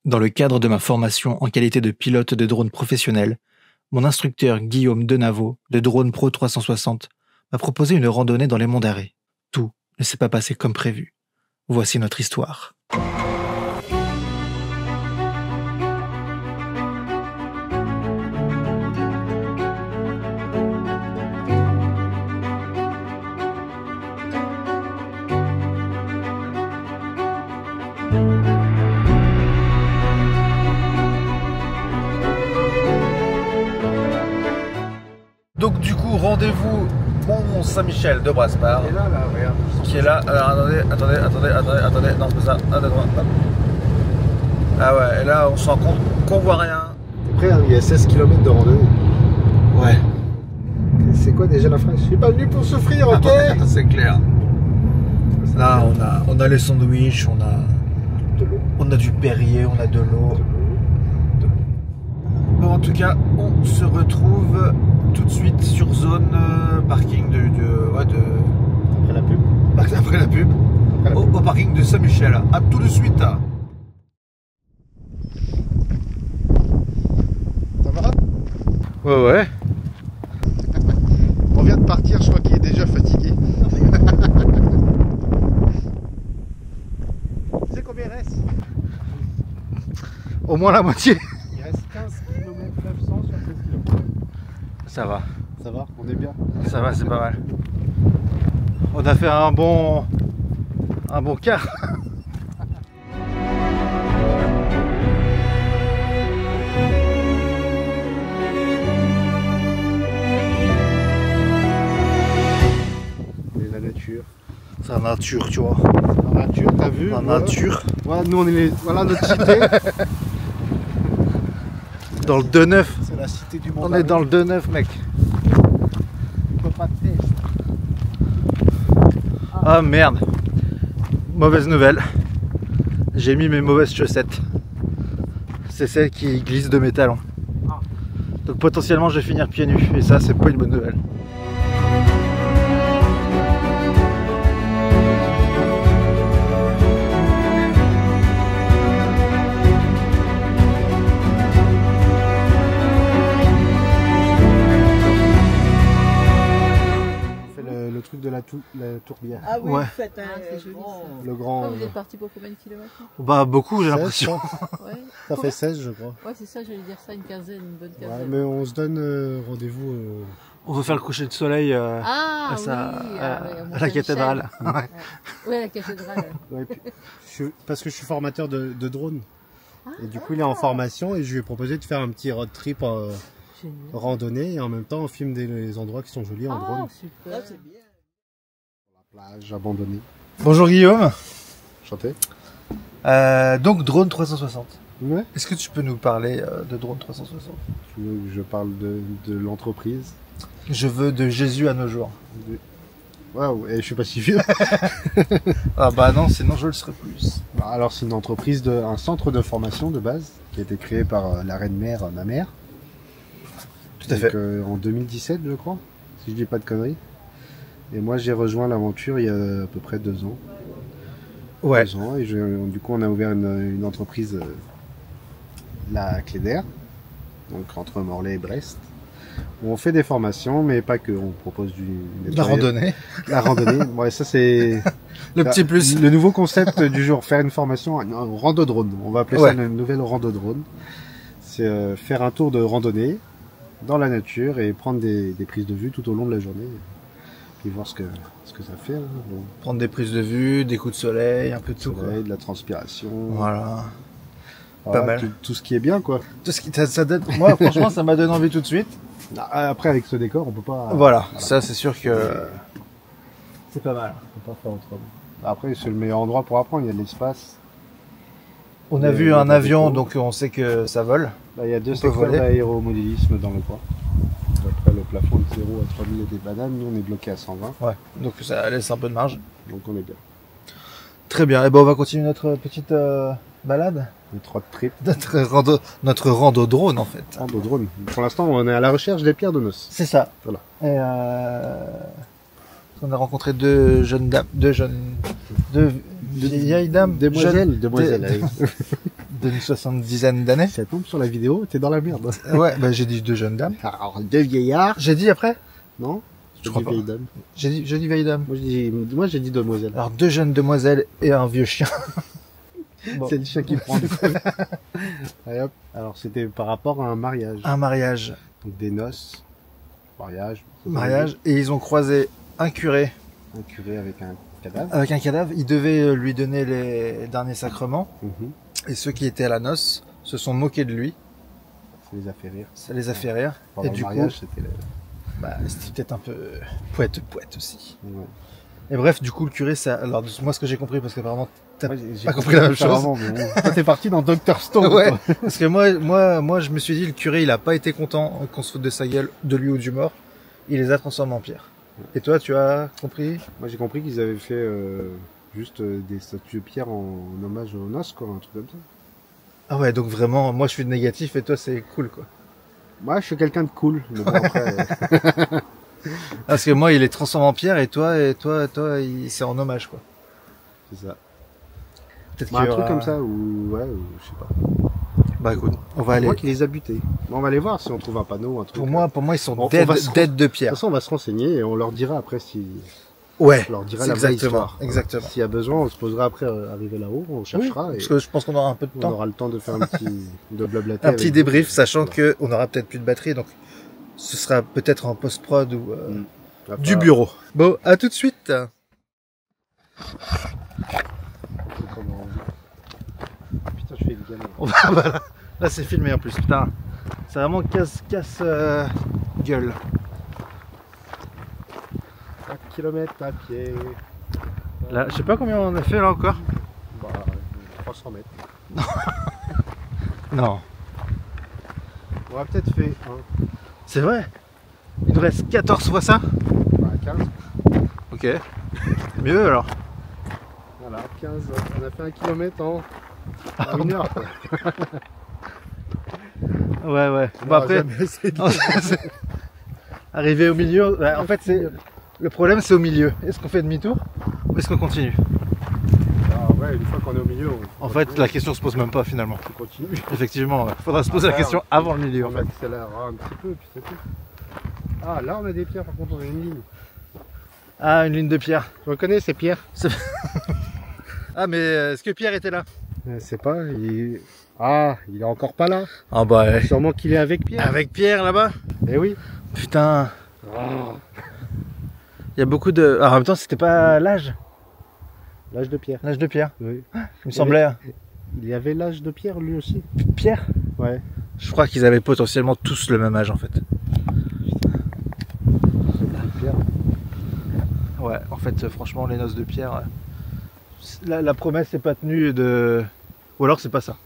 Dans le cadre de ma formation en qualité de pilote de drone professionnel, mon instructeur Guillaume Denavo de Drone Pro 360 m'a proposé une randonnée dans les monts d'Arrée. Tout ne s'est pas passé comme prévu. Voici notre histoire. Donc du coup, rendez-vous Mont Saint-Michel de Brasparts. Et là, regarde. Qui est là. Alors attendez, non c'est ça. Ah ouais, et là on se rend compte qu'on voit rien. Après, il y a 16 km de randonnée. Ouais. C'est quoi déjà la phrase? Je suis pas venu pour souffrir, ok? C'est clair. Là on a les sandwichs, on a du Perrier, on a de l'eau. Bon, en tout cas, on se retrouve tout de suite sur zone parking Après la pub. après la pub. Au parking de Saint-Michel. À tout de suite. Ça va? Ouais. On vient de partir, je crois qu'il est déjà fatigué. Tu sais combien il reste? Au moins la moitié. Il reste 15 km 900 sur 16 km. Ça va. Ça va? On est bien. Ça va, c'est pas mal. On a fait un bon quart. Et la nature. C'est la nature, tu vois. La nature, t'as vu? La Voilà. nature. Voilà, nous on est voilà notre cité. Dans le 2-9. C'est la cité du monde. On est dans le 2-9, mec. On peut pas te tester. Ah merde. Mauvaise nouvelle. J'ai mis mes mauvaises chaussettes. C'est celles qui glissent de mes talons. Donc potentiellement je vais finir pieds nus. Et ça, c'est pas une bonne nouvelle. Le truc de la tourbière. Ah oui, Ouais. vous faites un c'est joli, ça. Le grand. Vous êtes parti pour combien de kilomètres? Bah beaucoup, j'ai 16, l'impression. Ouais. Ça fait 16, je crois. Ouais, c'est ça, j'allais dire ça, une quinzaine, une bonne Ouais, quinzaine. mais on se donne rendez-vous. On veut faire le coucher de soleil Ah, à, oui, à ouais, la Mont-Saint-Michel. cathédrale. Ouais. Ouais, la cathédrale. Ouais, puis, parce que je suis formateur de drone. Et du coup, il est en formation et je lui ai proposé de faire un petit road trip Génial. randonnée et en même temps, on filme les endroits qui sont jolis en Ah, drone. super. c'est bien. La plage abandonnée. Bonjour Guillaume. Chanté. Donc drone 360. Ouais. Est-ce que tu peux nous parler de drone 360? Tu veux que je parle de l'entreprise? Je veux de Jésus à nos jours. Waouh, et je suis pas si vieux. Ah bah non, sinon je le serais plus. Bah, alors, c'est une entreprise, un centre de formation de base qui a été créé par la reine-mère, ma mère. Tout à Donc, fait. en 2017, je crois, si je dis pas de conneries. Et moi, j'ai rejoint l'aventure il y a à peu près 2 ans. Ouais. 2 ans, et du coup, on a ouvert une entreprise, la Cléder, donc entre Morlaix et Brest, où on fait des formations, mais pas que. On propose La randonnée. La randonnée. Ouais, ça c'est Le petit plus. le nouveau concept du jour. Faire une formation, un rando-drone. On va appeler Ouais. ça une nouvelle rando-drone. C'est faire un tour de randonnée dans la nature et prendre des prises de vue tout au long de la journée. Puis voir ce que ça fait. Hein. Bon, Prendre des prises de vue, des coups de soleil, un peu de tout. Quoi. soleil, de la transpiration. Voilà. Voilà, pas mal. Tout ce qui est bien, quoi. Tout ce qui, ça donne, moi, franchement, ça m'a donné envie tout de suite. Après, avec ce décor, on peut pas. Voilà. Ça, c'est sûr que c'est pas mal. On peut pas faire autrement. Après, c'est le meilleur endroit pour apprendre. Il y a de l'espace. On a Il y vu a un des avion, décos. donc on sait que ça vole. Là, il y a 2 On peut secteurs voler. d'aéromodélisme dans le coin. Après, le plafond est 0 à 3000 et des bananes. Nous, on est bloqué à 120. Ouais. Donc ça laisse un peu de marge. Donc, on est bien. Très bien. Et ben, on va continuer notre petite balade. Le 3 de trip. Notre rando drone, en fait. Rando drone. Pour l'instant, on est à la recherche des pierres de noces. C'est ça. Voilà. Et on a rencontré deux vieilles dames. Demoiselles. Jeunes- Demoiselles. allez. d'une 70aine d'années. Si ça tombe sur la vidéo, t'es dans la merde. Ouais, bah j'ai dit deux jeunes dames. Alors, deux vieillards. J'ai dit après? Non? Je crois dis pas. vieille dame. J'ai dit vieille dame. Moi, j'ai dit demoiselle. Alors deux jeunes demoiselles et un vieux chien. Bon. C'est le chien qui prend. Allez, hop. Alors, c'était par rapport à un mariage. Un mariage. Donc, des noces. Mariage. Mariage. Et ils ont croisé un curé Un curé avec un cadavre. avec un cadavre. Ils devaient lui donner les derniers sacrements. Mhm. Et ceux qui étaient à la noce se sont moqués de lui. Ça les a fait rire. Ça les a fait rire. Pendant Et le du mariage, coup, c'était c'était peut-être un peu poète aussi. Ouais. Et bref, du coup, le curé, ça, alors, moi, ce que j'ai compris, parce qu'apparemment, t'as Moi, j'ai pas compris la même chose. avant, mais bon. Toi, t'es parti dans Dr. Stone. Ouais, quoi. parce que moi, je me suis dit, le curé, il a pas été content qu'on se foute de sa gueule, de lui ou du mort. Il les a transformés en pierre. Et toi, tu as compris? Moi, j'ai compris qu'ils avaient fait juste des statues de pierre en hommage aux noces, quoi, un truc comme ça. Ah ouais, donc vraiment, moi, je suis de négatif et toi, c'est cool, quoi. Moi, je suis quelqu'un de cool. Mais bon, après, Parce que moi, il est transformé en pierre et toi, c'est en hommage, quoi. c'est ça. Peut-être Bah, qu'il un y truc aura- comme ça, ou ouais, ou je sais pas. Bah écoute, on va Je aller. crois qu'il les a butés. Bon, on va aller voir si on trouve un panneau, un truc. Pour moi, ils sont On dead, va se- dead de De pierre. toute façon, on va se renseigner et on leur dira après si. Ouais, On leur dira c'est la vraie exactement, histoire. exactement. S'il y a besoin, on se posera après arriver là-haut, on cherchera et Parce que je pense qu'on aura un peu de on temps. aura le temps de faire un petit de blablater. Un petit avec débrief, vous. sachant que on aura peut-être plus de batterie, donc ce sera peut-être en post-prod ou Va du falloir- bureau. Bon, à tout de suite. Putain, je fais une galère. Voilà. Là, c'est filmé en plus, putain. C'est vraiment casse gueule. 1 kilomètre à pied. Là, je sais pas combien on a fait là encore. Bah, 300 mètres. Non, On a peut-être fait c'est vrai. Il nous reste 14 fois ça. 15. Ok. Mieux alors. Voilà, 15. On a fait 1 kilomètre en 1 heure. Quoi. Ouais. On Bon aura après, jamais essayé de- arriver au milieu. Ouais, en fait, c'est le problème, c'est au milieu. Est-ce qu'on fait demi-tour ou est-ce qu'on continue? Ah ouais, une fois qu'on est au milieu, En fait, la question se pose même pas finalement. on continue. Effectivement, il faudra se poser la Après, question avant le milieu. En On fait. accélérera un petit peu, puis c'est tout. Ah, là on a des pierres, par contre on a une ligne. Ah, une ligne de Pierre. Tu reconnais ces pierres? Ah, mais est-ce que Pierre était là? Je sais pas, Ah, il est encore pas là. Ah bah ouais. Sûrement qu'il est avec Pierre. Avec Pierre là-bas. Eh oui. Putain, Ah, il y a beaucoup de. Ah, en même temps, c'était pas l'âge l'âge de Pierre. de Pierre. Oui. Il me semblait. Il y avait l'âge de Pierre lui aussi. Pierre. Ouais. Je crois qu'ils avaient potentiellement tous le même âge en fait. Pierre. Ouais, en fait, franchement, les noces de Pierre, la promesse n'est pas tenue de. Ou alors c'est pas ça.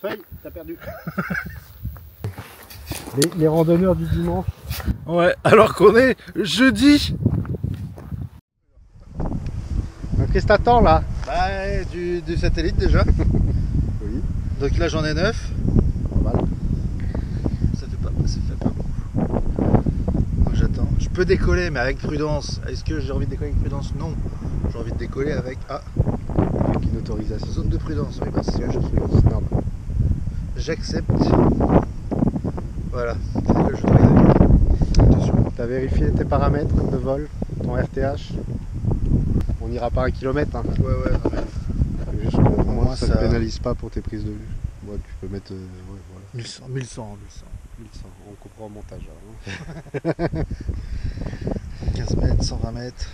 Feuille, t'as perdu. Les randonneurs du dimanche. Ouais, alors qu'on est jeudi. Qu'est-ce que t'attends là? Bah, du satellite déjà. Oui. Donc là, j'en ai 9. Voilà. Ça fait pas beaucoup. Donc j'attends. Je peux décoller, mais avec prudence. Est-ce que j'ai envie de décoller avec prudence? Non. J'ai envie de décoller avec Avec une autorisation. zone de prudence. Oui, bah, c'est ce que je fais. C'est normal. J'accepte. Voilà. C'est que je dois attention. T'as vérifié tes paramètres de vol, ton RTH. On n'ira pas 1 kilomètre. Hein. Ouais, non, mais Juste pour Moi, moi, ça ça- ne pénalise pas pour tes prises de vue. Moi, tu peux mettre. Ouais, voilà. 1100. 1100. On coupera au montage. Alors, hein. 15 mètres, 120 mètres.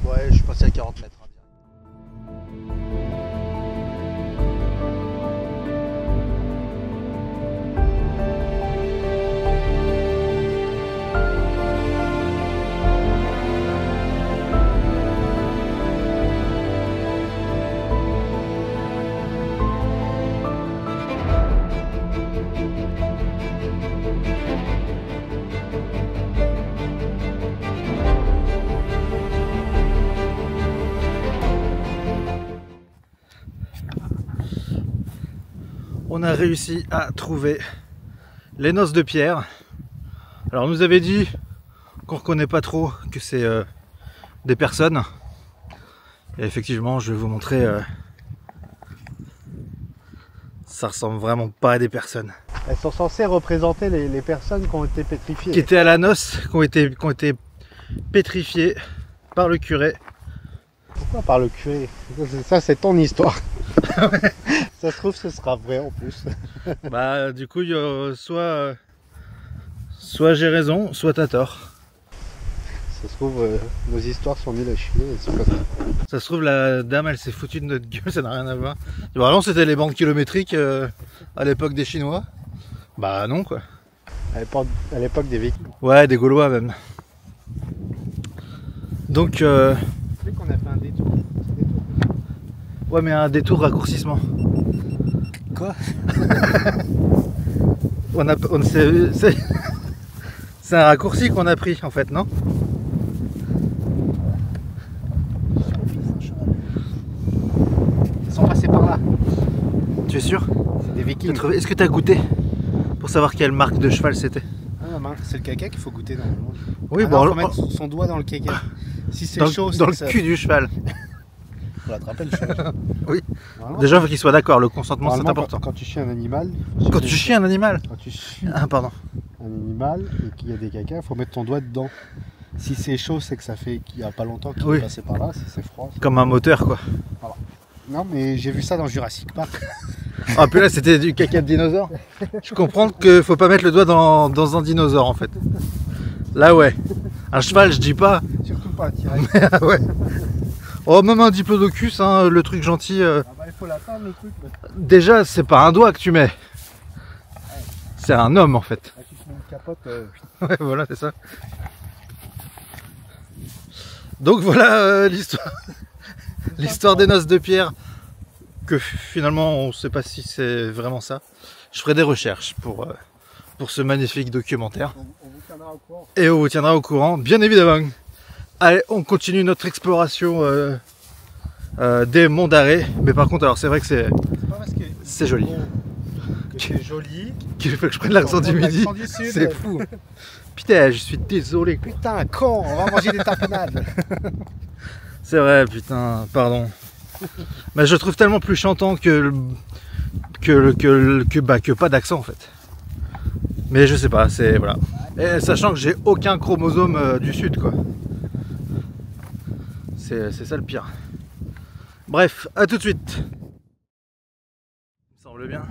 Ouais, je suis passé à 40 mètres. Hein, bien. On a réussi à trouver les noces de Pierre. Alors on nous avait dit qu'on reconnaît pas trop que c'est des personnes. Et effectivement, je vais vous montrer. Ça ressemble vraiment pas à des personnes. Elles sont censées représenter les personnes qui ont été pétrifiées. Qui étaient à la noce, qui ont été pétrifiées par le curé. Pourquoi par le curé? Ça, c'est ton histoire. Ça se trouve, ce sera vrai en plus. Bah, du coup, soit j'ai raison, soit t'as tort. Ça se trouve, nos histoires sont nulles à chier. C'est pas ça. Ça se trouve, la dame, elle s'est foutue de notre gueule, ça n'a rien à voir. Vraiment, c'était les bandes kilométriques à l'époque des Chinois. Bah non, quoi. À l'époque des Vikings. Ouais, des Gaulois même. Donc, Tu sais qu'on a fait un détour. ouais, mais un détour raccourcissement. Quoi? C'est un raccourci qu'on a pris en fait, non? Ils sont passés par là. Tu es sûr? C'est des Vikings. Est-ce que tu as goûté pour savoir quelle marque de cheval c'était? Ah, mince, c'est le caca qu'il faut goûter normalement. Oui, Ah bon, non, faut mettre son doigt dans le caca. Si c'est chaud, dans le c'est cul du cheval. Faut l'attraper le cheval. Oui. Normalement, Déjà, il faut qu'il soit d'accord, le consentement c'est normalement, important. Quand tu chies un animal. Quand tu chies un animal? Quand tu chies Ah, pardon. un animal et qu'il y a des caca, il faut mettre ton doigt dedans. Si c'est chaud, c'est que ça fait qu'il n'y a pas longtemps qu'il Oui. est passé par là. Si c'est froid. Comme un moteur, quoi. Non, mais j'ai vu ça dans Jurassic Park. Ah, puis là, c'était du caca de dinosaure. Je comprends qu'il faut pas mettre le doigt dans un dinosaure, en fait. Là, ouais. Un cheval, je dis pas. Surtout pas un T-Rex. Mais, ouais. Oh, même un diplodocus, hein, le truc gentil. Ah bah, il faut l'atteindre le truc. Là. Déjà, c'est pas un doigt que tu mets. C'est un homme, en fait. Ah, tu te mets une capote. Ouais, voilà, c'est ça. Donc voilà l'histoire. L'histoire des noces de Pierre. Que finalement, on sait pas si c'est vraiment ça. Je ferai des recherches pour ce magnifique documentaire. On vous tiendra au courant. Et on vous tiendra au courant, bien évidemment. Allez, on continue notre exploration des monts d'Arrée. Mais par contre, alors c'est vrai que C'est pas parce que c'est joli. que c'est joli. Qu'il faut que je prenne l'accent du midi. L'accent du sud. C'est fou. Putain, je suis désolé. Putain, con, on va manger des tapenades. C'est vrai, putain, pardon. Mais je le trouve tellement plus chantant que pas d'accent en fait. Mais je sais pas, c'est voilà. Et sachant que j'ai aucun chromosome du sud quoi. C'est ça le pire. Bref, à tout de suite. Il me semble bien.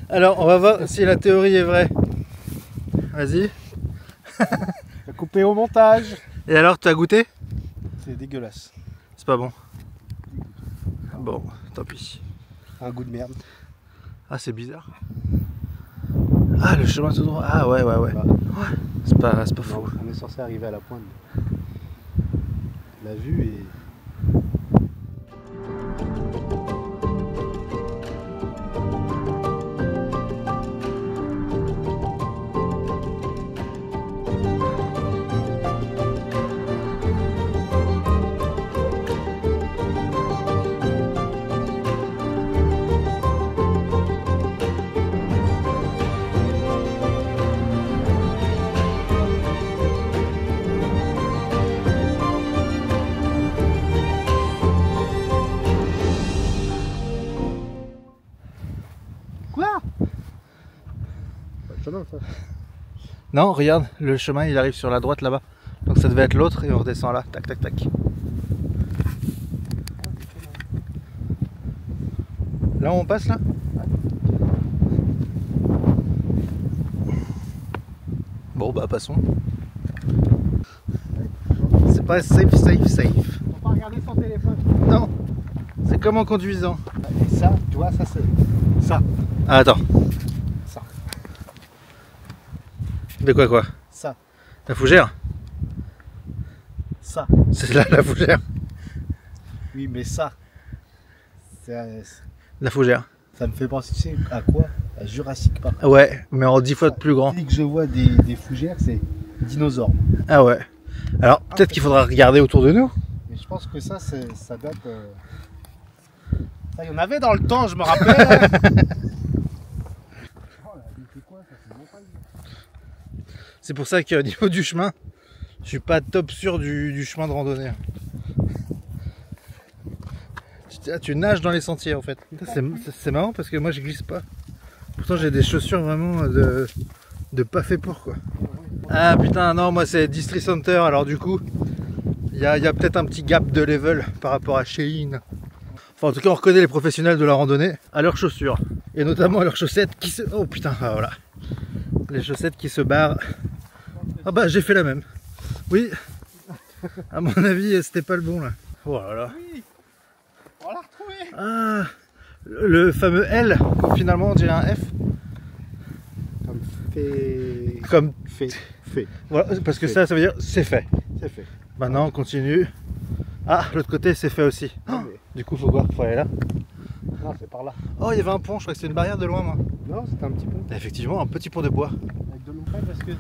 Alors, on va voir si la théorie est vraie. Vas-y. Coupé au montage. Et alors, tu as goûté? C'est dégueulasse. C'est pas bon. Bon, tant pis. Un goût de merde. Ah, c'est bizarre. Ah, le chemin tout droit. Ah, ouais. Bah, C'est pas faux. on est censé arriver à la pointe. La vue est... Quoi? Pas le chemin, ça. Non, regarde, le chemin il arrive sur la droite là-bas. Donc ça devait être l'autre et on redescend là. Tac, tac, tac. Là où on passe là? Bon bah passons. C'est pas safe. Faut pas regarder son téléphone. Non. C'est comme en conduisant. Et ça, tu vois, ça c'est... Ça. Ah attends. Ça. De quoi? Ça. La fougère? Ça. C'est là la fougère. Oui, mais ça. La fougère. Ça me fait penser, tu sais, à quoi? À Jurassic Park. Ouais, mais en 10 fois de plus grand. Dès que je vois des fougères, c'est dinosaures. Ah ouais. Alors peut-être qu'il faudra regarder autour de nous. Mais je pense que ça date... Ça, il y en avait dans le temps, je me rappelle. C'est pour ça qu'au niveau du chemin, je suis pas top sûr du chemin de randonnée. Tu nages dans les sentiers en fait. C'est marrant parce que moi je glisse pas. Pourtant j'ai des chaussures vraiment de pas fait pour quoi. Ah putain non, moi c'est District Center, alors du coup il y a peut-être un petit gap de level par rapport à Shein. Enfin en tout cas on reconnaît les professionnels de la randonnée à leurs chaussures. Et notamment à leurs chaussettes qui se... Oh putain, ah, voilà. Les chaussettes qui se barrent. Ah bah j'ai fait la même. Oui. À mon avis c'était pas le bon là. Oh là là. Oui, on l'a retrouvé. Ah, le fameux L, finalement on dirait un F. Comme fait. Comme Fait. voilà, parce que ça veut dire c'est fait. C'est fait. Maintenant on continue. Ah, l'autre côté c'est fait aussi. Non, Du coup faut quoi? Faut aller là. non, c'est par là. Oh, il y avait un pont, je crois que c'était une barrière de loin moi. Non, c'était un petit pont. Effectivement, un petit pont de bois. Avec de l'eau parce que.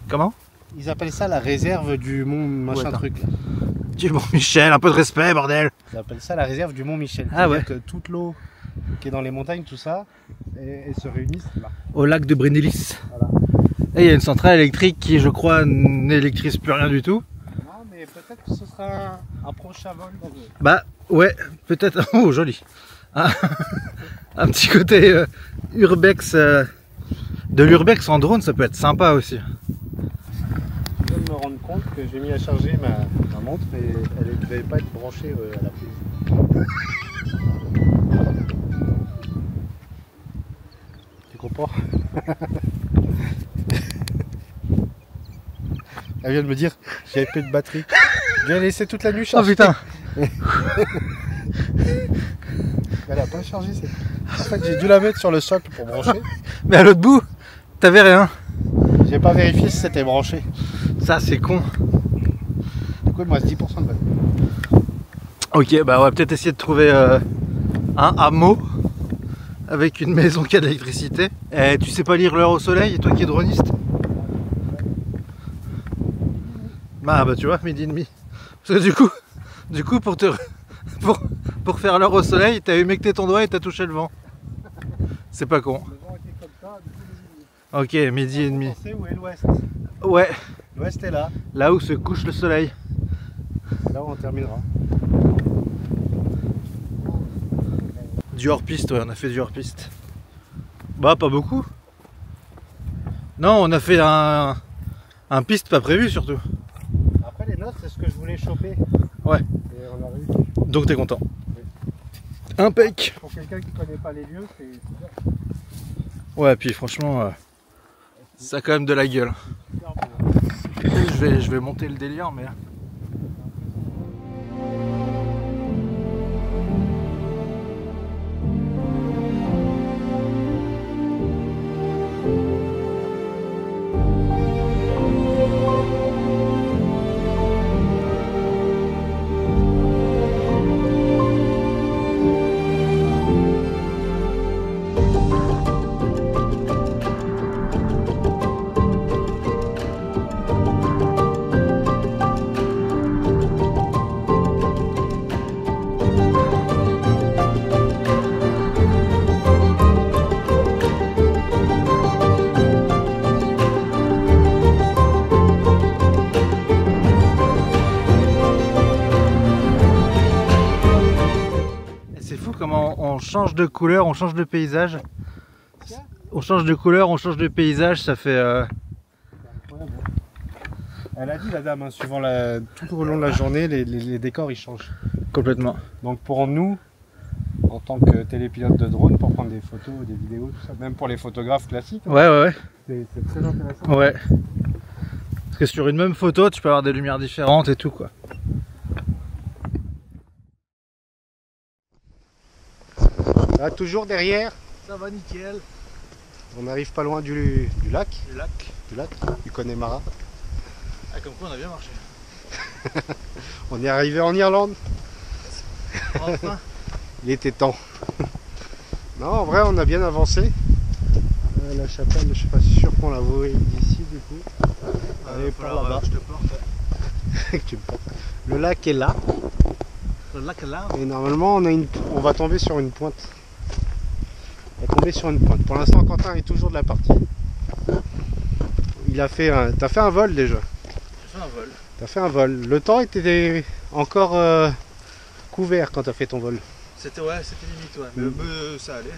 Comment? Ils appellent ça la réserve du Mont machin attends. truc. Du Mont Michel, un peu de respect bordel. Ils appellent ça la réserve du Mont Michel. Ah ouais. C'est-à-dire que toute l'eau qui est dans les montagnes, tout ça, et se réunissent là. Au lac de Brénélis. Voilà. Et il y a une centrale électrique qui je crois n'électrise plus rien du tout. Non, mais peut-être que ce sera un prochain vol. Bah ouais, peut-être. Oh joli. Un, un petit côté urbex. De l'urbex en drone ça peut être sympa aussi. Je viens de me rendre compte que j'ai mis à charger ma montre et elle ne devait pas être branchée à la prise. Tu comprends? Elle vient de me dire j'avais plus de batterie. Je l'ai laissé toute la nuit Oh charger. putain. Elle a pas chargé. En fait j'ai dû la mettre sur le socle pour brancher. Mais à l'autre bout, t'avais rien. J'ai pas vérifié si c'était branché. Ça c'est con. Du coup il me reste 10% de batterie. Ok, bah on va peut-être essayer de trouver un hameau avec une maison qui a de l'électricité. Et tu sais pas lire l'heure au soleil, toi qui es droniste? Bah tu vois, midi et demi. Parce que du coup pour faire l'heure au soleil, t'as humecté ton doigt et t'as touché le vent. C'est pas con. Le vent était comme ça, du coup, Ok, midi et demi. on sait où est l'ouest. Ouais, L'ouest est là. là où se couche le soleil. C'est là où on terminera. Du hors-piste, ouais, on a fait du hors-piste. Bah pas beaucoup. Non, on a fait un piste pas prévu surtout. Après les notes, c'est ce que je voulais choper. Ouais. Et on a réussi. Donc t'es content. Impec. Pour quelqu'un qui connaît pas les lieux, c'est bien. Ouais, puis franchement, ça a quand même de la gueule. Je vais monter le délire, mais... Comment on change de couleur, on change de paysage. On change de couleur, on change de paysage, ça fait... Elle a dit la dame, hein, suivant tout au long de la journée, les décors ils changent. Complètement. Donc pour nous, en tant que télépilote de drone, pour prendre des photos, des vidéos, tout ça, même pour les photographes classiques, hein, Ouais. c'est très intéressant. Ouais. Parce que sur une même photo, tu peux avoir des lumières différentes et tout quoi. Là, toujours derrière, Ça va nickel. on arrive pas loin du lac, Le lac. du Connemara. Ah, comme quoi on a bien marché. On est arrivé en Irlande, Enfin. il était temps. Non, en vrai, on a bien avancé. La chapelle, je suis pas sûr qu'on la voit d'ici du coup. Allez, par là-bas. Je te porte. Que tu me portes. Le lac est là. Le lac là. Et normalement, on va tomber sur une pointe. On va tomber sur une pointe. Pour l'instant, Quentin est toujours de la partie. T'as fait un vol déjà. J'ai fait un vol. T'as fait un vol. Le temps était encore couvert quand t'as fait ton vol. C'était limite, ouais. Mais ça allait.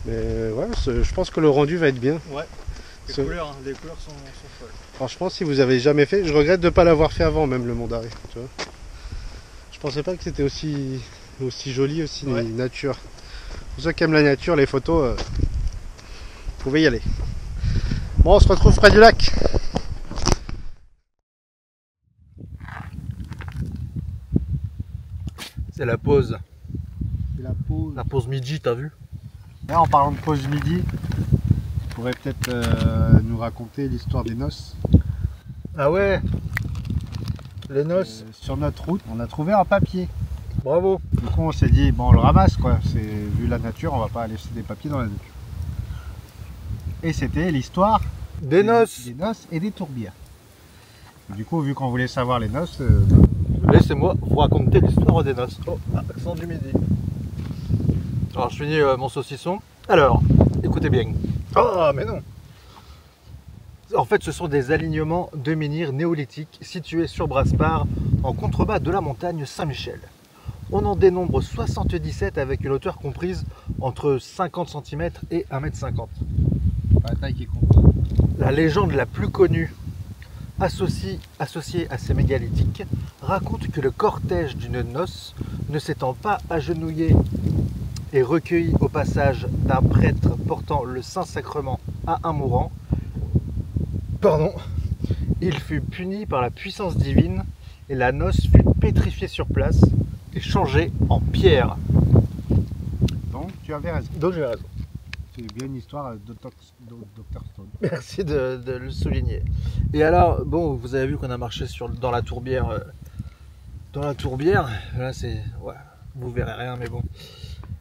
Mais ouais, je pense que le rendu va être bien. Ouais. Les couleurs sont folles. Franchement, si vous avez jamais fait, je regrette de ne pas l'avoir fait avant, même le Mont d'Arrée. Tu vois. Je pensais pas que c'était aussi joli, aussi nature. Pour ceux qui aiment la nature, les photos, vous pouvez y aller. Bon, on se retrouve près du lac. C'est la pause. C'est la pause. La pause midi, t'as vu? Là, en parlant de pause midi, tu pourrais peut-être nous raconter l'histoire des noces. Ah ouais. Les noces. Sur notre route, on a trouvé un papier. Bravo. Du coup, on s'est dit, bon, on le ramasse quoi. Vu la nature, on va pas laisser des papiers dans la nature. Et c'était l'histoire Des noces. Des noces et des tourbières. Du coup, vu qu'on voulait savoir les noces, Laissez-moi vous raconter l'histoire des noces. Oh, accent du midi. Alors, je finis mon saucisson. Alors, écoutez bien. Oh, mais non. En fait, ce sont des alignements de menhirs néolithiques situés sur Brasparts, en contrebas de la montagne Saint-Michel. On en dénombre 77 avec une hauteur comprise entre 50 cm et 1,50 m. la taille qui compte. La légende la plus connue associée à ces mégalithiques raconte que le cortège d'une noce ne s'étant pas agenouillé et recueilli au passage d'un prêtre portant le Saint-Sacrement à un mourant, il fut puni par la puissance divine et la noce fut pétrifiée sur place et changée en pierre. Donc tu avais raison. Donc j'ai raison. C'est bien une histoire de Dr Stone. Merci de le souligner. Et alors, bon, vous avez vu qu'on a marché dans la tourbière. Là, c'est... Ouais, vous verrez rien, mais bon.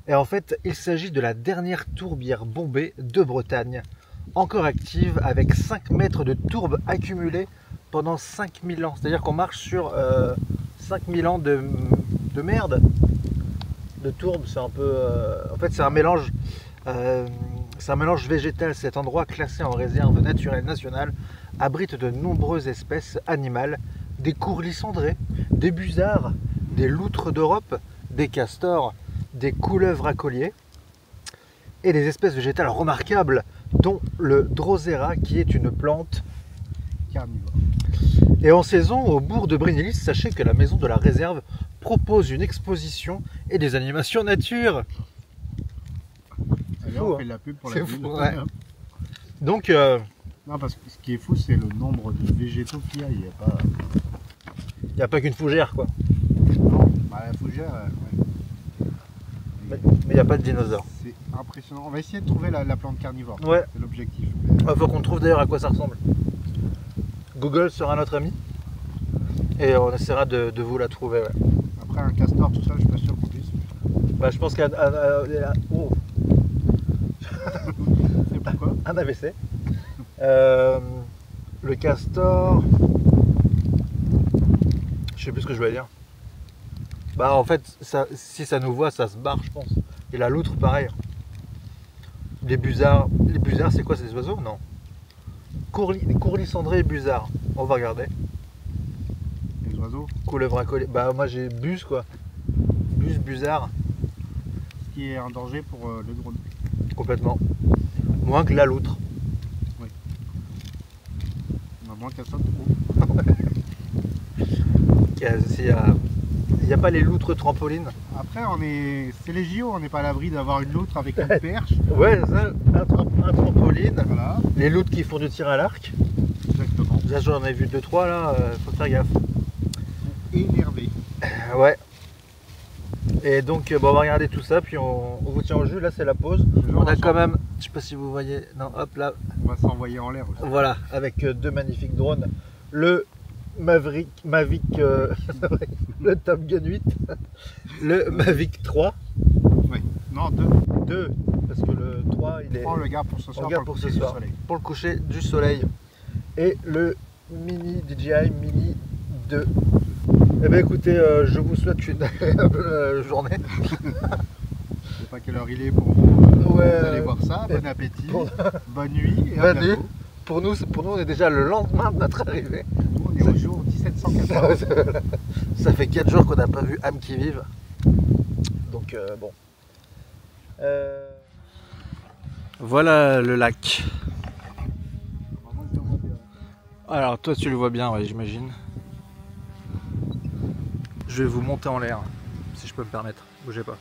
Et en fait, il s'agit de la dernière tourbière bombée de Bretagne, encore active avec 5 mètres de tourbe accumulée pendant 5000 ans. C'est-à-dire qu'on marche sur 5000 ans de merde, de tourbe. C'est un peu... En fait, c'est un mélange végétal. Cet endroit classé en réserve naturelle nationale abrite de nombreuses espèces animales, des courlis cendrés, des busards, des loutres d'Europe, des castors, des couleuvres à collier et des espèces végétales remarquables, dont le drosera qui est une plante Carnivore. Et en saison, au bourg de Brinillis, sachez que la maison de la réserve propose une exposition et des animations nature. C'est fou, on fait de la pub pour la C'est ville. fou, ouais. Donc, non, parce que ce qui est fou, c'est le nombre de végétaux qu'il y a. Il n'y a pas. il n'y a pas qu'une fougère, quoi. Non, bah, la fougère, ouais. Mais il n'y a pas de dinosaures. C'est impressionnant. On va essayer de trouver la plante carnivore. Ouais. C'est l'objectif. Il faut qu'on trouve d'ailleurs à quoi ça ressemble. Google sera notre ami. Et on essaiera de vous la trouver. Ouais. Après, un castor, tout ça, je suis pas sûr qu'on puisse. Bah, je pense oh, C'est pourquoi un AVC. Le castor. Je sais plus ce que je voulais dire. Bah en fait, si ça nous voit, ça se barre, je pense. Et la loutre, pareil. Les busards, c'est quoi, c'est des oiseaux? Non. Courlis cendrés et busards. On va regarder. Les oiseaux. Couleuvre à collier. Bah moi j'ai bus quoi. Bus, busard. Ce qui est un danger pour le drone. Complètement. Moins que la loutre. On a moins qu'à ça trop. Il n'y a pas les loutres trampolines. Après, c'est les JO, on n'est pas à l'abri d'avoir une loutre avec une perche. Ouais, ça, un trampoline. Voilà, Les loutres qui font du tir à l'arc. exactement. Déjà j'en ai vu 2-3 là, faut faire gaffe. Énervé. Ouais. Et donc bon, on va regarder tout ça, puis on vous tient au jus. Là c'est la pause. On a quand même, je sais pas si vous voyez, non hop là, On va s'envoyer en l'air aussi. voilà, avec deux magnifiques drones. Le Mavic, le Top Gun 8, le Mavic 3, Oui. Non, deux. 2, parce que le 3 il est On le garde pour ce soir. on garde pour pour le ce coucher du soir, soleil. pour le coucher du soleil. Et le Mini DJI Mini 2. Eh bien écoutez, je vous souhaite une agréable journée. Je sais pas quelle heure il est pour vous. Ouais, Vous allez voir ça. Bon appétit. Bonne nuit. Et à Bonne nuit. bientôt. Pour nous, on est déjà le lendemain de notre arrivée. Nous, on est au jour 1714. Ça fait 4 jours qu'on n'a pas vu âme qui vive. Donc bon. Voilà le lac. Alors toi tu le vois bien, ouais, j'imagine. Je vais vous monter en l'air, si je peux me permettre. Bougez pas.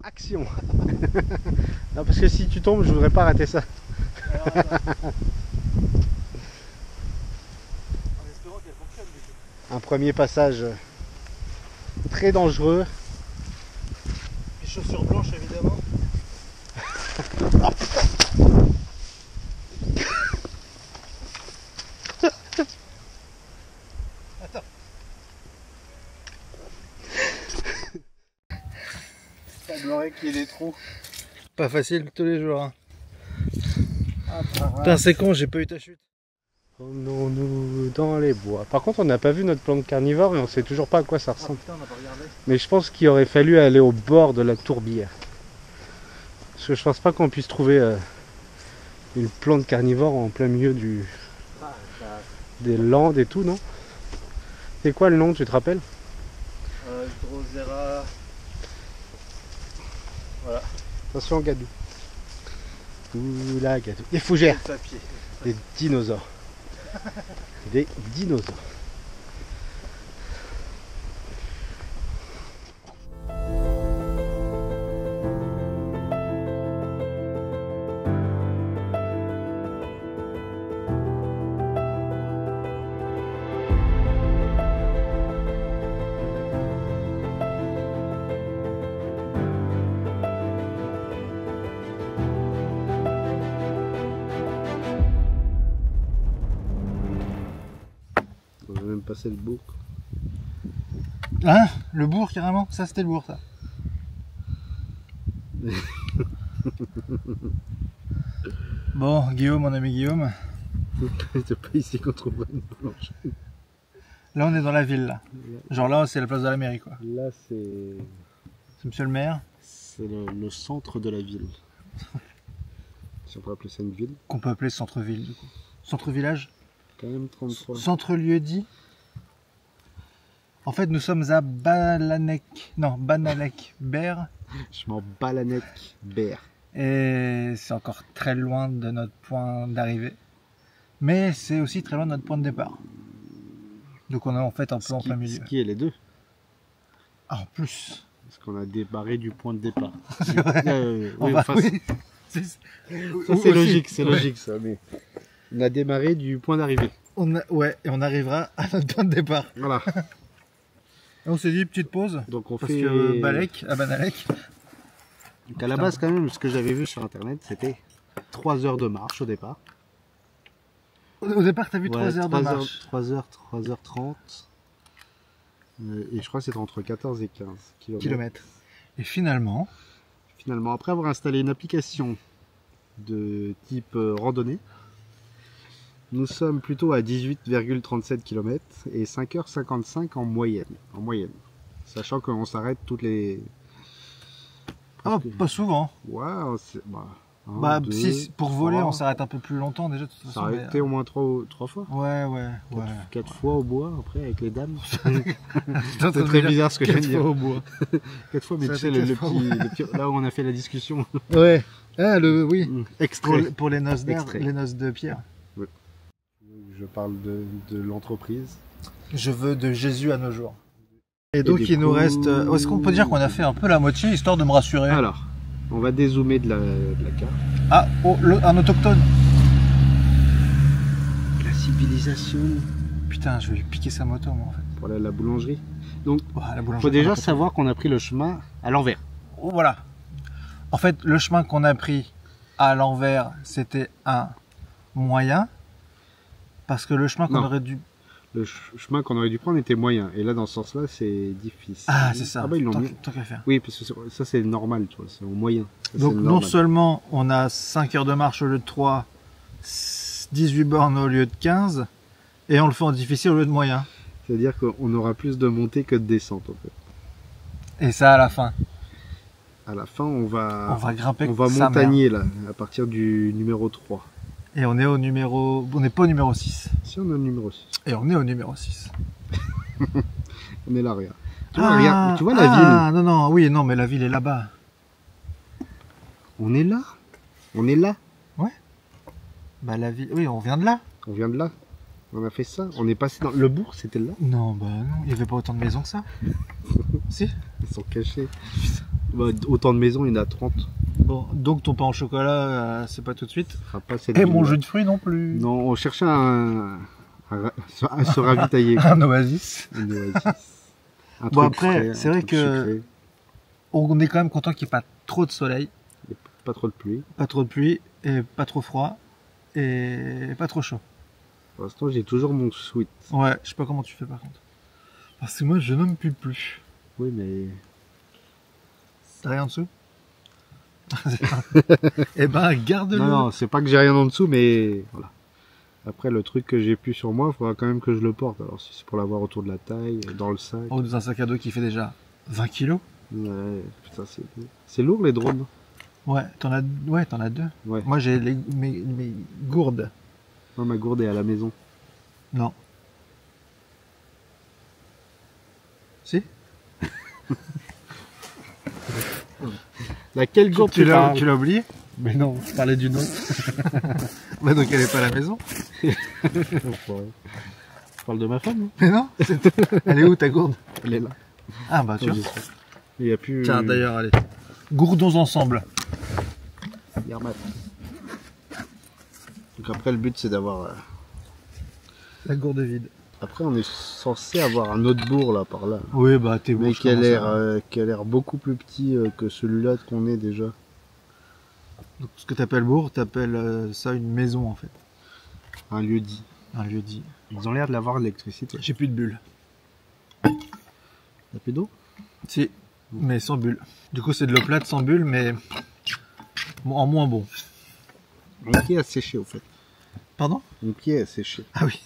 Action. Non, parce que si tu tombes, je voudrais pas rater ça. En espérant qu'elle fonctionne du coup. Un premier passage très dangereux. Les chaussures blanches évidemment. Ça semblerait qu'il y ait des trous. Pas facile tous les jours. Hein. Putain c'est con, j'ai pas eu ta chute. Promenons-nous dans les bois. Par contre, on n'a pas vu notre plante carnivore et on sait toujours pas à quoi ça Ah ressemble. putain, on a pas regardé. Mais je pense qu'il aurait fallu aller au bord de la tourbière. Parce que je pense pas qu'on puisse trouver une plante carnivore en plein milieu des landes et tout, non? C'est quoi le nom, tu te rappelles? Drosera. Voilà. Attention, gadou. Ouh là, gadou. Des fougères. Papier. Des dinosaures. Des dinosaures. On va même passer le bourg. Hein? Le bourg carrément? Ça c'était le bourg ça. Bon, Guillaume, mon ami Guillaume. C'est pas ici qu'on trouvera une blanche. Là on est dans la ville là. Genre là c'est la place de la mairie quoi. Là, c'est C'est monsieur le maire. le centre de la ville. Si on peut appeler ça une ville. Qu'on peut appeler centre-ville du coup. Centre-village? Quand même 33. Centre-lieu dit. En fait nous sommes à Balanek. Non, Banalec-Ber. Je m'en bats la neck, Bert. Et c'est encore très loin de notre point d'arrivée. Mais c'est aussi très loin de notre point de départ. Donc on est en fait un peu en plein milieu. Ski et les deux. Ah, en plus. Parce qu'on a débarré du point de départ. C'est vrai. Oui, Enfin, enfin, oui. ça, Aussi. c'est logique, c'est Ouais. logique ça. Mais on a démarré du point d'arrivée. Ouais, et on arrivera à notre point de départ. Voilà. Et on s'est dit petite pause. Donc on Parce fait. que Balek, à Banalec, Donc à la base, quand même, ce que j'avais vu sur internet, c'était 3 heures de marche au départ. Au départ, t'as vu 3 heures de marche. 3h30. Et je crois que c'était entre 14 et 15 Kilomètres. Et finalement, après avoir installé une application de type randonnée, nous sommes plutôt à 18,37 km et 5h55 en moyenne. Sachant qu'on s'arrête toutes les... oh, pas souvent. Ouais, Si, pour voler, on s'arrête un peu plus longtemps déjà. De toute façon, s'arrêter au moins 3 fois. Ouais. 4 fois au bois après avec les dames. C'est très bizarre ce que je viens de dire. Au bois. 4 fois, mais Ça tu sais, fait le 4 petit, là où on a fait la discussion. Ouais. Ah, oui. Extrait. Pour les noces d'air, Extrait. les noces de pierre. Ouais. Je parle de l'entreprise. Je veux de Jésus à nos jours. Et donc du il nous coup- reste... Est-ce qu'on peut dire qu'on a fait un peu la moitié, histoire de me rassurer? Alors, on va dézoomer de la carte. Ah, un autochtone. La civilisation. Putain, je vais lui piquer sa moto, moi, en fait. Pour la boulangerie. Ouais, la Il boulangerie, faut déjà on a pas savoir qu'on a pris le chemin à l'envers. fait. Oh, voilà. En fait, le chemin qu'on a pris à l'envers, c'était un moyen. Parce que le chemin qu'on Non. aurait dû... Le chemin qu'on aurait dû prendre était moyen. Et là, dans ce sens-là, c'est difficile. Ah, c'est ça. Ah bah, ils l'ont mis. Tant qu'à faire. Oui, parce que ça, c'est normal, tu vois. C'est en moyen. Ça, Donc c'est non normal. seulement on a 5 heures de marche au lieu de 3, 18 bornes au lieu de 15, et on le fait en difficile au lieu de moyen. C'est-à-dire qu'on aura plus de montée que de descente, en fait. Et ça à la fin. À la fin, on va grimper on va sa mère. montagner, là, à partir du numéro 3. Et on est au numéro... On n'est pas au numéro 6. Si on a le numéro 6. Et on est au numéro 6. On est là, regarde. Tu vois, regarde, tu vois la ville. Ah, non, oui, non, mais la ville est là-bas. On est là. On est là. Bah la ville... Oui, on vient de là. On vient de là. On a fait ça. On est passé dans le bourg, c'était là. Non, bah non, il n'y avait pas autant de maisons que ça. Si. Ils sont cachés. Bah, autant de maisons, il y en a 30. Bon, donc ton pain au chocolat, c'est pas tout de suite. Ce sera pas cette Et mon ville-là. jus de fruits non plus. Non, on cherchait à se ravitailler. Un oasis. Une oasis. Un Bon, truc après, frais, c'est un vrai truc que- sucré. On est quand même content qu'il n'y ait pas trop de soleil, Pas trop de pluie. pas trop de pluie, et pas trop froid, et pas trop chaud. Pour l'instant, j'ai toujours mon sweat. Ouais, je sais pas comment tu fais par contre. Parce que moi, je n'aime plus. Oui, mais T'as rien en dessous? Eh ben, garde-le. non, c'est pas que j'ai rien en dessous, mais voilà. Après, le truc que j'ai plus sur moi, il faudra quand même que je le porte. Alors, si c'est pour l'avoir autour de la taille, dans le sac. Oh, dans un sac à dos qui fait déjà 20 kilos. Ouais, putain, c'est lourd les drones. Ouais, t'en as deux. Ouais. Moi, j'ai mes gourdes. Moi, ma gourde est à la maison. Non. Si? Laquelle gourde tu parles Tu l'as oublié? Mais non, je parlais du nom. Bah, donc elle est pas à la maison. Je parle de ma femme. Hein. Mais non, elle est où ta gourde? Elle est là. Ah bah tu vois. Il y a plus. Tiens, d'ailleurs, allez. Gourdons ensemble. Yermat. Donc après, le but c'est d'avoir. La gourde vide. Après, on est censé avoir un autre bourg là par là. Oui, bah t'es bon. Mais je qui a commence l'air beaucoup plus petit que celui-là qu'on est déjà. Donc, ce que t'appelles bourg, t'appelles ça une maison en fait. Un lieu dit. Un lieu dit. Ils ont l'air de l'avoir l'électricité. J'ai plus de bulles. T'as plus d'eau? Si, mais sans bulles. Du coup, c'est de l'eau plate sans bulles, mais en moins bon. Mon pied a séché au fait. Pardon? Mon pied a séché. Ah oui.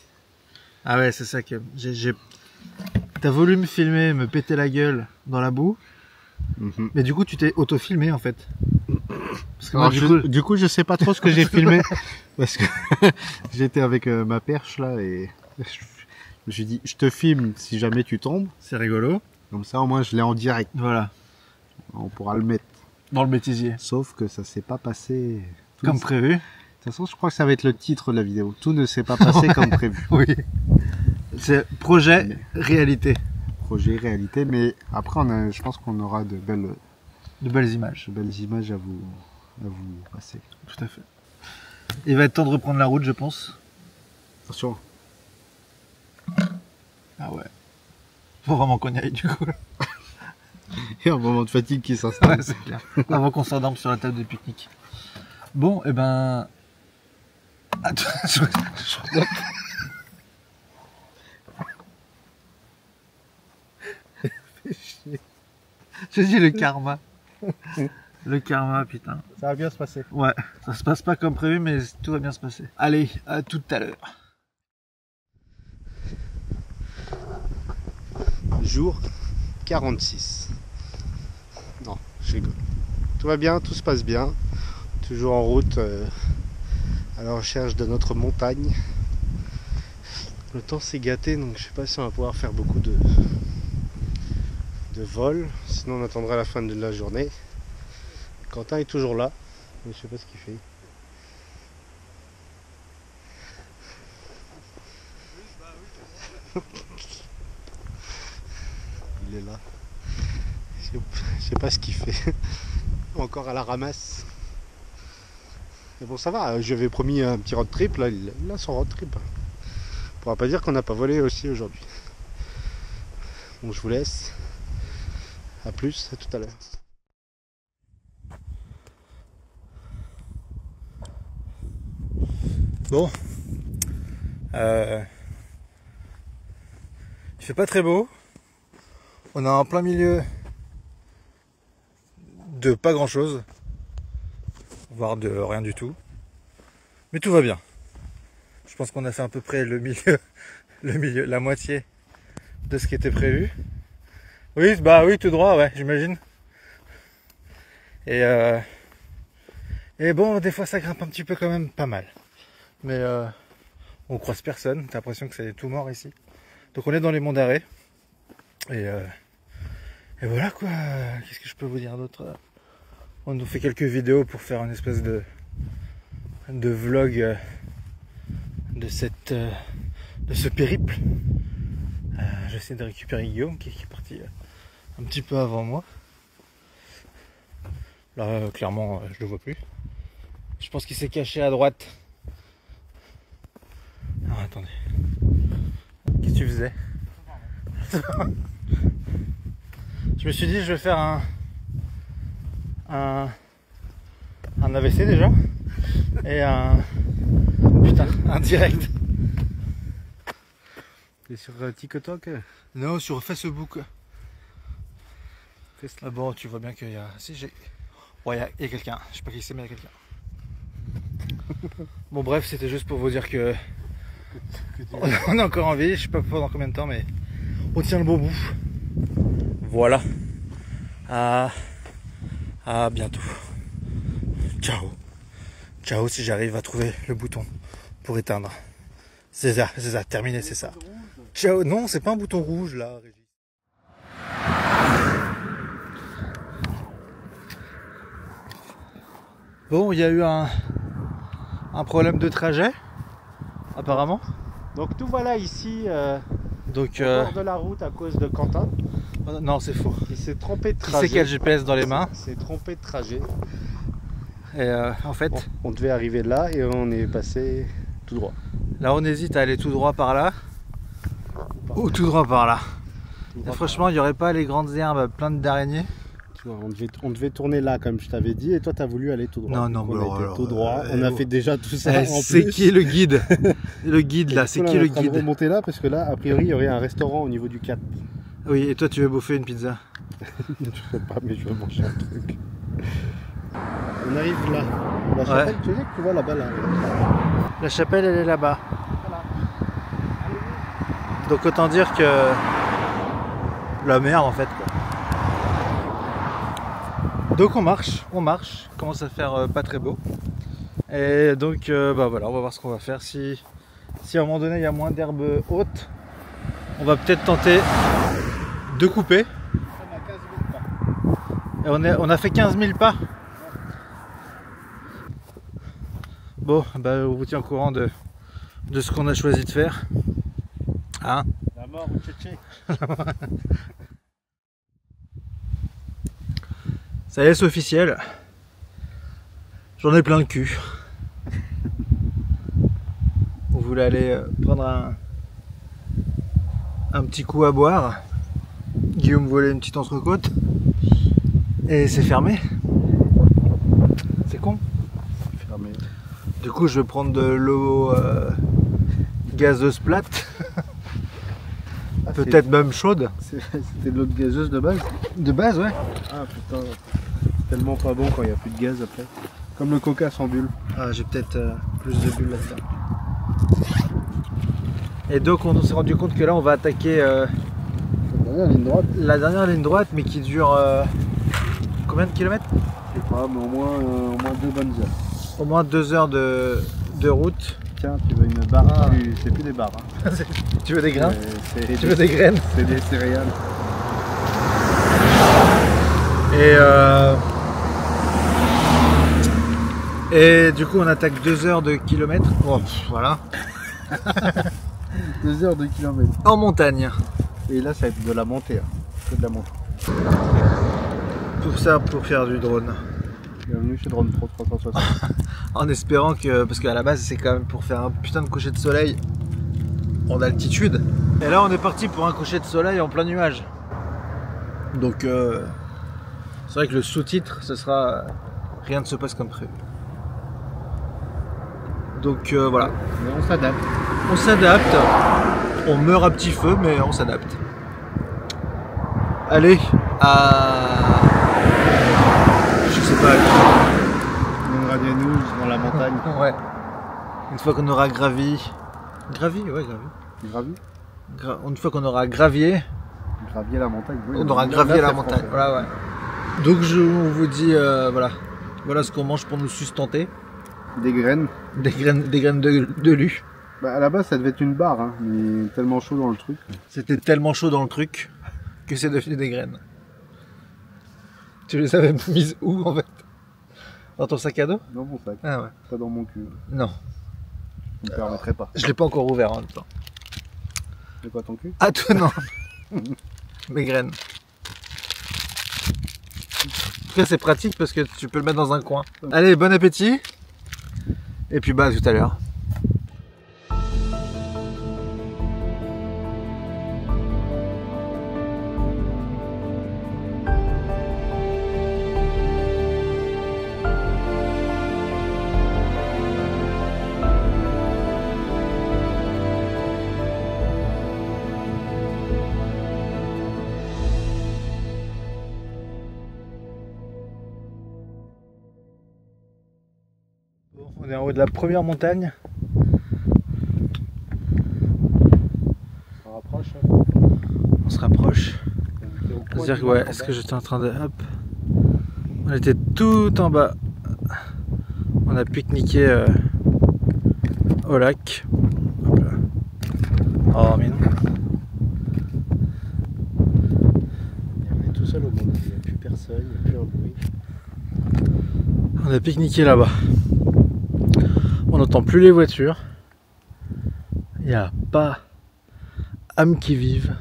Ah ouais, c'est ça que T'as voulu me filmer, me péter la gueule dans la boue, mais du coup, tu t'es auto-filmé en fait. Parce que moi, Alors, du coup, je sais pas trop ce que j'ai filmé parce que j'étais avec ma perche là et je me suis dit, je te filme si jamais tu tombes. c'est rigolo. Comme ça, au moins, je l'ai en direct. Voilà. On pourra le mettre. Dans le bêtisier. Sauf que ça s'est pas passé. Comme prévu. De toute façon, je crois que ça va être le titre de la vidéo. Tout ne s'est pas passé comme prévu. Oui. C'est projet, réalité. Projet, réalité, mais après, je pense qu'on aura de belles images. images à vous passer. Tout à fait. Il va être temps de reprendre la route, je pense. Attention. Ah ouais. Faut vraiment qu'on y aille du coup. Il y a un moment de fatigue qui s'installe. Ouais, c'est clair. Avant qu'on s'endorme sur la table de pique-nique. Bon, et ben... Attends, J'ai dit le karma. Le karma, putain. Ça va bien se passer. Ouais, ça se passe pas comme prévu, mais tout va bien se passer. Allez, à tout à l'heure. Jour 46. Non, je rigole. Tout va bien, tout se passe bien. Toujours en route à la recherche de notre montagne. Le temps s'est gâté, donc je sais pas si on va pouvoir faire beaucoup de vols. Sinon on attendra la fin de la journée. Quentin est toujours là, mais je sais pas ce qu'il fait. Il est là. Je sais pas ce qu'il fait. Encore à la ramasse. Mais bon, ça va, je lui avais promis un petit road trip, là il a son road trip. On pourra pas dire qu'on n'a pas volé aussi aujourd'hui. Bon, je vous laisse. A plus, à tout à l'heure. Bon. Il fait pas très beau. On est en plein milieu de pas grand chose. Voire de rien du tout. Mais tout va bien. Je pense qu'on a fait à peu près le milieu, la moitié de ce qui était prévu. Oui, bah oui, tout droit, ouais, j'imagine. Et bon, des fois ça grimpe un petit peu quand même, pas mal. Mais on croise personne, t'as l'impression que c'est tout mort ici. Donc on est dans les monts d'Arrée. Et voilà quoi, qu'est-ce que je peux vous dire d'autre? On nous fait quelques vidéos pour faire une espèce de vlog de ce périple. J'essaie de récupérer Guillaume qui est parti un petit peu avant moi. Là clairement je le vois plus. Je pense qu'il s'est caché à droite. Alors attendez. Qu'est-ce que tu faisais? Je me suis dit je vais faire un AVC déjà et un direct. T'es sur TikTok? Non, sur Facebook. Ah bon, tu vois bien qu'il y a... Si, j'ai... Ouais, il y a quelqu'un. Je sais pas qui c'est, mais il y a quelqu'un. Bon bref, c'était juste pour vous dire que... on est encore en vie, je sais pas pendant combien de temps, mais on tient le bon bout. Voilà. À bientôt. Ciao. Ciao si j'arrive à trouver le bouton pour éteindre. C'est ça, terminé, c'est ça. Ciao. Non, c'est pas un bouton rouge là, Régis. Bon, il y a eu un problème de trajet, apparemment. Donc tout voilà ici Donc, au bord de la route à cause de Quentin. non, c'est faux. Il s'est trompé de Qui trajet. sait quel GPS dans les mains? Il s'est trompé de trajet. Et en fait, On devait arriver là et on est passé tout droit. là on hésite à aller tout droit par là ou tout droit par là. Et franchement, il n'y aurait pas les grandes herbes pleines d'araignées? Tu vois, on devait tourner là comme je t'avais dit et toi tu as voulu aller tout droit. Non, non, donc, mais on a été alors, tout droit. On a fait déjà tout ça en c'est plus. qui le guide? Le guide là, c'est qui le On va guide? remonter là parce que là, a priori, il y aurait un restaurant au niveau du 4. Oui, et toi tu veux bouffer une pizza? Je sais pas, mais je vais manger un truc. On arrive là. La chapelle, tu sais que tu vois là-bas là. La chapelle elle est là-bas. Donc autant dire que la merde en fait quoi. Donc on marche, il commence à faire pas très beau. Et donc bah voilà, on va voir ce qu'on va faire. Si à un moment donné il y a moins d'herbe haute, on va peut-être tenter de couper. Et on a fait 15 000 pas. Bon, bah on vous tient au courant de ce qu'on a choisi de faire. Hein? La mort ou tchétché. Ça y est, c'est officiel. J'en ai plein le cul. On voulait aller prendre un petit coup à boire. Guillaume voulait une petite entrecôte. Et c'est fermé. C'est con. Fermé. Du coup, je vais prendre de l'eau gazeuse plate. Peut-être même chaude. C'était de l'eau gazeuse de base? De base, ouais. Ah putain, c'est tellement pas bon quand il n'y a plus de gaz après. Comme le coca sans bulle. Ah, j'ai peut-être plus de bulles là-dedans. Et donc, on s'est rendu compte que là, on va attaquer La dernière ligne droite. la dernière ligne droite, mais qui dure combien de kilomètres? Je sais pas, mais au moins 2 bonnes heures. Au moins 2 heures de route. Tiens, tu veux une barre? Ah. C'est plus des barres. Hein. Tu veux des grains? C'est Tu veux des graines? C'est des céréales. Et du coup, on attaque 2 heures de kilomètres. Bon, voilà. 2 heures de kilomètres. En montagne. Et là, ça va être de la montée. Hein. Que de la montée. Pour ça, pour faire du drone. Bienvenue chez Drone Pro 360. En espérant que, parce qu'à la base c'est quand même pour faire un putain de coucher de soleil en altitude. Et là on est parti pour un coucher de soleil en plein nuage. Donc c'est vrai que le sous-titre ce sera rien ne se passe comme prévu. Donc voilà, Mais on s'adapte. on s'adapte, on meurt à petit feu mais on s'adapte. Allez, je sais pas. On ira des nous dans la montagne. Ouais. Une fois qu'on aura gravi. Gravi, ouais, gravi. Gravi. Une fois qu'on aura gravié, Gravier la montagne. Oui, on aura gravié la montagne. Voilà, ouais. Donc on vous dis, voilà. Voilà ce qu'on mange pour nous sustenter. Des graines. Des graines de lu. Bah, à la base, ça devait être une barre, hein, mais tellement chaud dans le truc. C'était tellement chaud dans le truc que c'est devenu des graines. Tu les avais mises où en fait? Dans ton sac à dos? Dans mon sac. Ah ouais. Pas dans mon cul. Non, Je me permettrais pas. je l'ai pas encore ouvert en même temps. C'est quoi ton cul? Ah toi non. Mes graines. En tout cas c'est pratique parce que tu peux le mettre dans un coin. Allez, bon appétit. Et puis bah à tout à l'heure. On est en haut de la première montagne. On rapproche. On se rapproche. C'est-à-dire que ouais, est-ce que j'étais en train de... Hop. On était tout en bas. On a pique-niqué au lac. Hop là. Oh mais non. On est tout seul au monde. Il n'y a plus personne, il n'y a plus un bruit. On a pique-niqué là-bas. On n'entend plus les voitures. Il n'y a pas âme qui vive.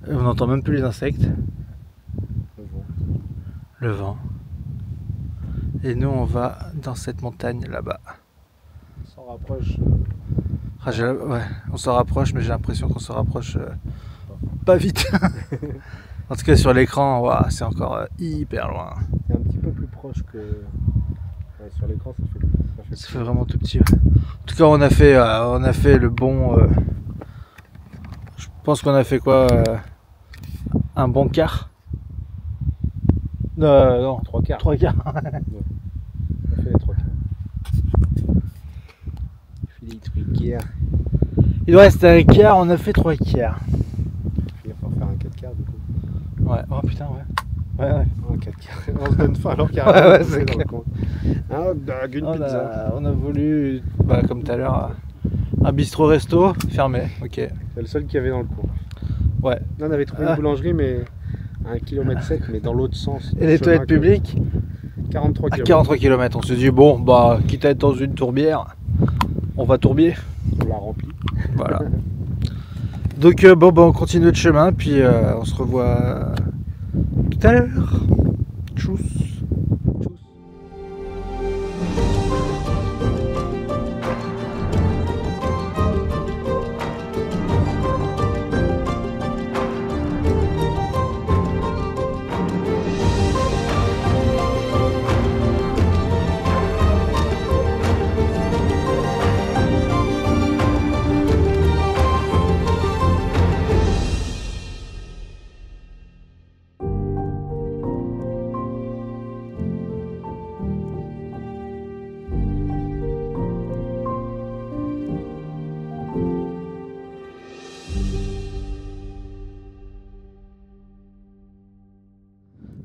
Et on n'entend même plus les insectes. Le vent. Et nous on va dans cette montagne là-bas. On s'en rapproche. Ah, ouais, on s'en rapproche, mais j'ai l'impression qu'on se rapproche pas vite. En tout cas sur l'écran, wow, c'est encore hyper loin. C'est un petit peu plus proche que. Ouais, sur l'écran, Ça fait vraiment tout petit. Ouais. En tout cas, on a fait le bon. Je pense qu'on a fait quoi un bon quart. Non, 3 quarts. 3 quarts. On a fait les 3 quarts. Il fait des trucs hier. Il doit rester un quart, on a fait 3 quarts. Il va falloir faire un 4 quarts du coup. Ouais, oh putain, ouais. Ouais, ouais. Un 4 quarts. On se donne faim alors qu'il y a Ouais, rien ouais, à c'est bouffer dans le clair. coin. Un hot dog, une pizza. On a voulu, bah, comme tout à l'heure, un bistrot resto fermé. Ok. C'est le seul qu'il y avait dans le coin. Ouais. Là, on avait trouvé Ah. une boulangerie, mais à 1,7 km, mais dans l'autre sens. Et les toilettes publiques 43 à km. 43 km. On s'est dit, bon, bah, quitte à être dans une tourbière, on va tourbier. On l'a rempli. Voilà. Donc, bon, bah, on continue notre chemin, puis on se revoit tout à l'heure. Tchuss.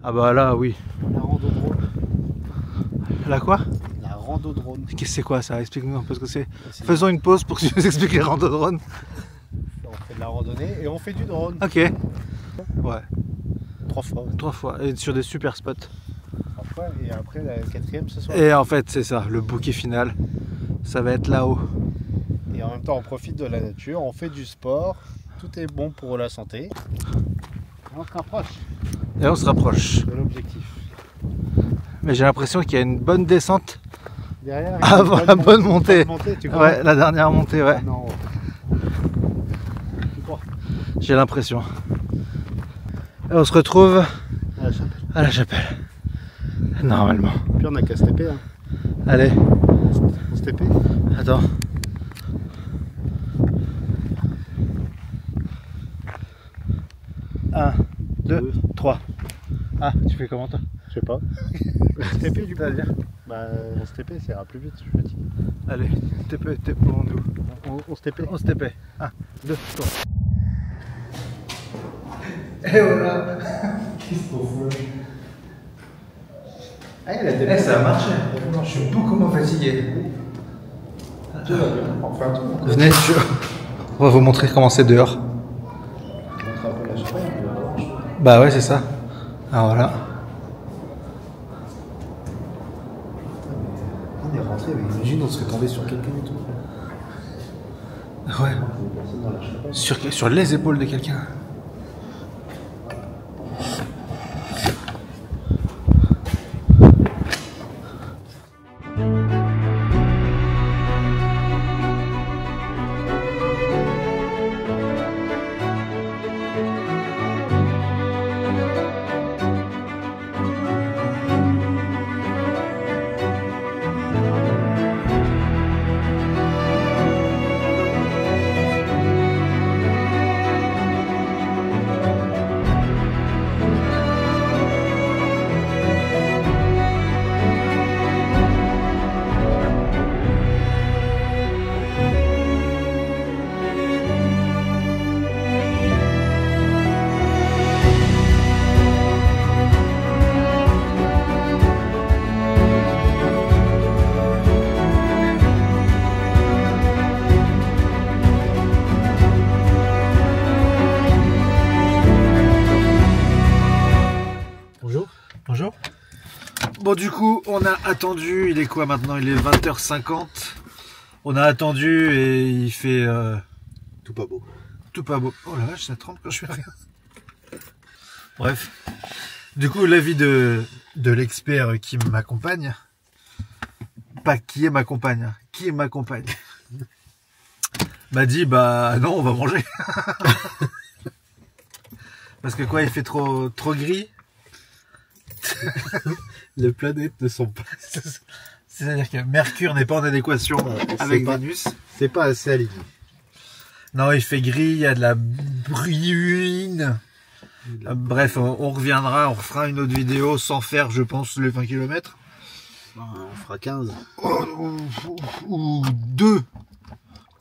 Ah bah là, oui. La rando drone. Là quoi? La rando drone. Qu'est-ce que c'est quoi ça? Explique-nous un peu ce que c'est. C'est- Faisons une pause pour que tu nous expliques les randodrones. On fait de la randonnée et on fait du drone. Ok. Ouais, 3 fois. 3 fois. Et sur des super spots. 3 fois. Et après, la 4e ce soir. Et en fait, c'est ça, le bouquet final. Ça va être là-haut. Et en même temps, on profite de la nature, on fait du sport. Tout est bon pour la santé. Et on se rapproche Et on se rapproche. de l'objectif. Mais j'ai l'impression qu'il y a une bonne descente Derrière, avant la bonne montée. Tu crois? Ouais, la dernière montée, ouais. Ah non. Tu crois? J'ai l'impression. Et on se retrouve À la chapelle. à la chapelle. Normalement. Puis on a qu'à se taper. Hein. Allez, On se taper. attends. Un, deux, 3. Ah, tu fais comment toi? Je sais pas. Se taper du coup. C'est-à-dire? Bah, on se taper, ça ira plus vite, je suis fatigué. Allez, TP-nous. On se tapait. On se TP. 1, 2, 3. Et voilà. Qu'est-ce qu'on fout? Ah, il a Eh, ça a marché. Je suis beaucoup moins fatigué. Enfin, tout. Venez, on va vous montrer comment c'est dehors. On montre un peu la chapelle. Bah ouais, c'est ça. Alors voilà. On est rentré, mais imagine, on serait tombé sur quelqu'un et tout. Ouais. Personne dans la chapelle. Sur les épaules de quelqu'un. Bonjour. Bon, du coup, on a attendu. Il est quoi maintenant? Il est 20h50. On a attendu et il fait Tout pas beau. tout pas beau. Oh la vache, ça trempe quand je fais rien. Bref. Du coup, l'avis de l'expert qui m'accompagne. Pas qui est ma compagne, qui m'accompagne. M'a dit, bah non, on va manger. Parce que quoi, il fait trop gris. Les planètes ne sont pas. C'est-à-dire que Mercure n'est pas en adéquation avec Vénus. C'est pas assez aligné. Non, il fait gris, il y a de la bruine. Bref, on reviendra, on refera une autre vidéo sans faire, je pense, les 20 km. On fera 15. Ou 2.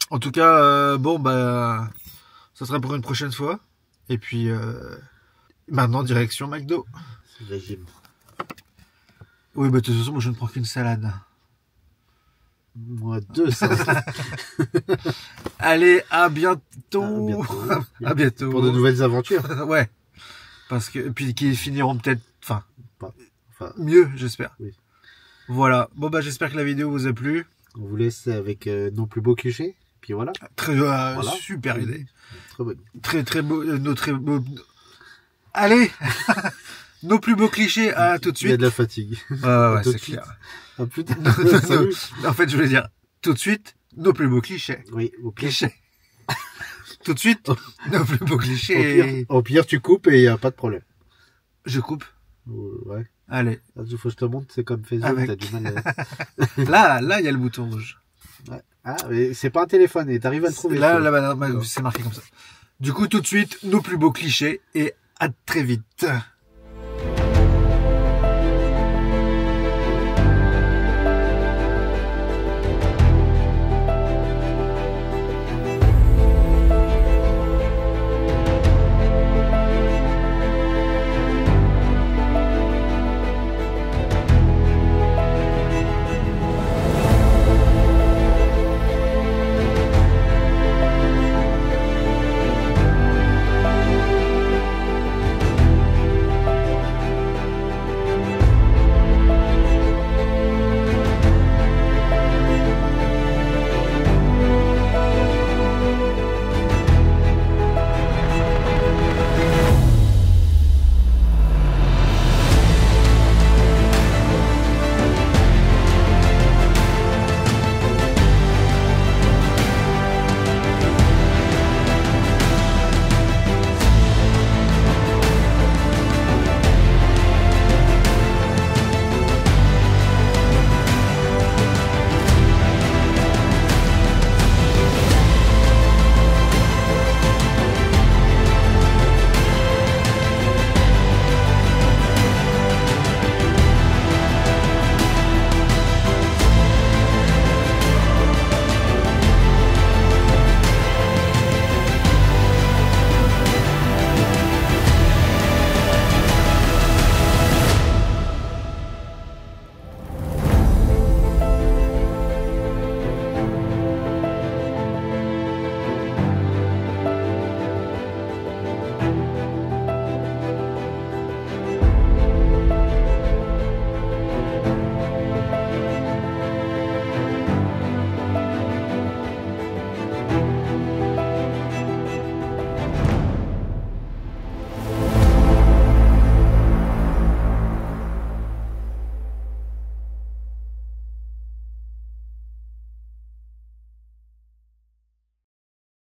En tout cas, bon, bah, ça sera pour une prochaine fois. Et puis, maintenant, direction McDo. C'est le régime. Oui, bah, de toute façon, moi, je ne prends qu'une salade. Moi, 2 ça. Allez, à bientôt. À bientôt. Pour de nouvelles aventures. Ouais. Parce que, puis qui finiront peut-être, enfin, Mieux. j'espère. Oui. Voilà. Bon, bah, j'espère que la vidéo vous a plu. On vous laisse avec nos plus beaux clichés. Puis voilà. Très, Voilà. super idée. Très bonne. Très beau, nos très beaux. Allez! Nos plus beaux clichés, à tout de Il y a suite. de la fatigue. Ouais, tout c'est de suite. clair. Ah putain. Salut. En fait, je voulais dire, tout de suite, nos plus beaux clichés. Oui, au pire. Clichés. Tout de suite, nos plus beaux clichés. Au pire, tu coupes et il n'y a pas de problème. Je coupe. Ouais. Allez. Il faut que je te montre, c'est comme Facebook, Avec. t'as du mal à... Là, il y a le bouton rouge. Ouais. Ah, mais c'est pas un téléphone et t'arrives à le trouver. Là, toi. c'est marqué comme ça. Du coup, tout de suite, nos plus beaux clichés et à très vite.